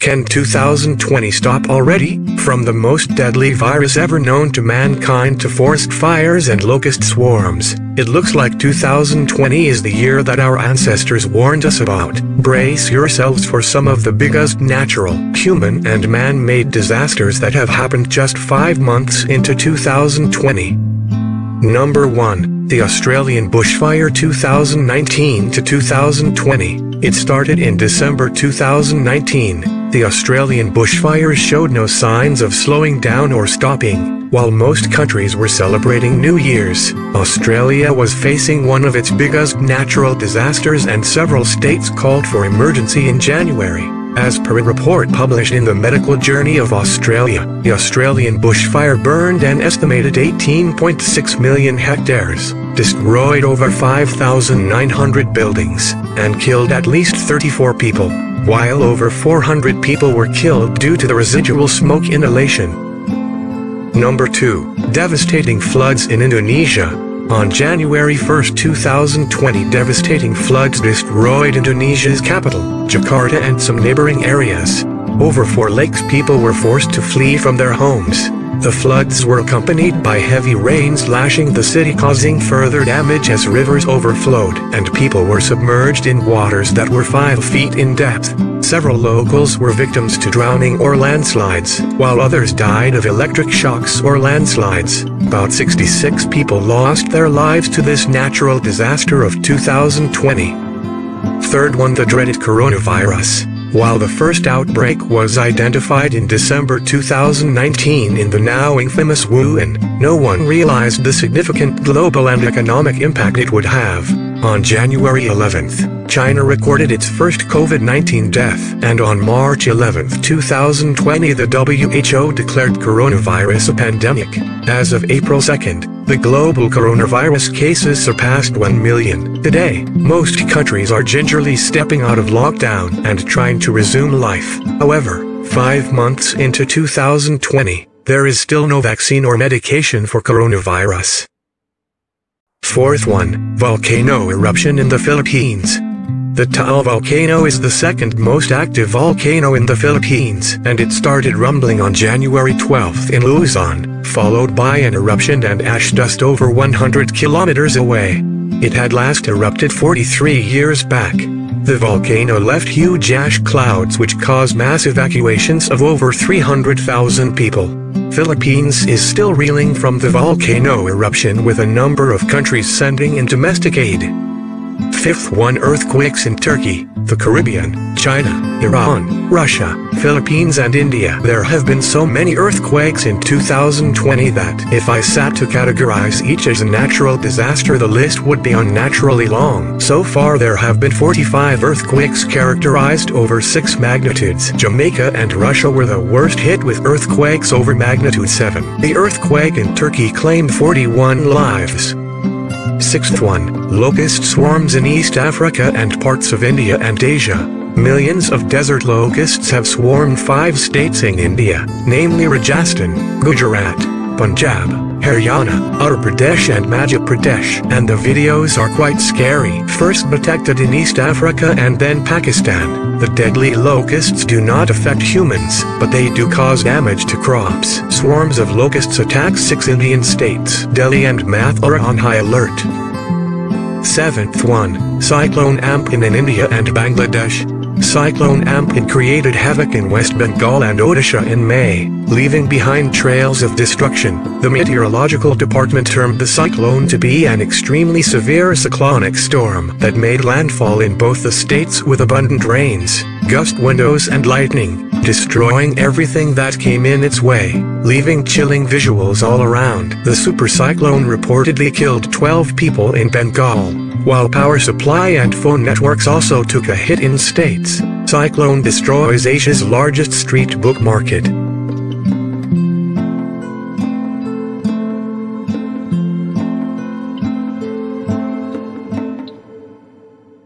Can 2020 stop already? From the most deadly virus ever known to mankind to forest fires and locust swarms, it looks like 2020 is the year that our ancestors warned us about. Brace yourselves for some of the biggest natural, human and man-made disasters that have happened just 5 months into 2020. Number 1. The Australian bushfire 2019 to 2020. It started in December 2019. The Australian bushfires showed no signs of slowing down or stopping. While most countries were celebrating New Year's, Australia was facing one of its biggest natural disasters, and several states called for emergency in January. As per a report published in the Medical Journey of Australia, the Australian bushfire burned an estimated 18.6 million hectares, destroyed over 5,900 buildings, and killed at least 34 people, while over 400 people were killed due to the residual smoke inhalation. Number 2. Devastating floods in Indonesia. On January 1, 2020, devastating floods destroyed Indonesia's capital, Jakarta, and some neighboring areas. Over 4 lakes people were forced to flee from their homes. The floods were accompanied by heavy rains lashing the city, causing further damage as rivers overflowed and people were submerged in waters that were 5 feet in depth. Several locals were victims to drowning or landslides, while others died of electric shocks or landslides. About 66 people lost their lives to this natural disaster of 2020. Third one, the dreaded coronavirus. While the first outbreak was identified in December 2019 in the now infamous Wuhan, no one realized the significant global and economic impact it would have. On January 11th, China recorded its first COVID-19 death, and on March 11, 2020, the WHO declared coronavirus a pandemic. As of April 2nd, the global coronavirus cases surpassed 1 million. Today, most countries are gingerly stepping out of lockdown and trying to resume life. However, 5 months into 2020, there is still no vaccine or medication for coronavirus. Fourth one, volcano eruption in the Philippines. The Taal volcano is the second most active volcano in the Philippines, and it started rumbling on January 12 in Luzon, followed by an eruption and ash dust over 100 kilometers away. It had last erupted 43 years back. The volcano left huge ash clouds which caused mass evacuations of over 300,000 people. Philippines is still reeling from the volcano eruption, with a number of countries sending in domestic aid. Fifth one, earthquakes in Turkey, the Caribbean, China, Iran, Russia, Philippines and India. There have been so many earthquakes in 2020 that, if I sat to categorize each as a natural disaster, the list would be unnaturally long. So far there have been 45 earthquakes characterized over 6 magnitudes. Jamaica and Russia were the worst hit with earthquakes over magnitude 7. The earthquake in Turkey claimed 41 lives. Sixth one, locust swarms in East Africa and parts of India and Asia. Millions of desert locusts have swarmed 5 states in India, namely Rajasthan, Gujarat, Punjab, Haryana, Uttar Pradesh and Madhya Pradesh, and the videos are quite scary. First detected in East Africa and then Pakistan, the deadly locusts do not affect humans, but they do cause damage to crops. Swarms of locusts attack 6 Indian states. Delhi and Mathura on high alert. Seventh one, Cyclone Amphan in India and Bangladesh. Cyclone Amphan created havoc in West Bengal and Odisha in May, leaving behind trails of destruction. The meteorological department termed the cyclone to be an extremely severe cyclonic storm that made landfall in both the states with abundant rains, gust winds and lightning, destroying everything that came in its way, leaving chilling visuals all around. The supercyclone reportedly killed 12 people in Bengal, while power supply and phone networks also took a hit in states. Cyclone destroys Asia's largest street book market.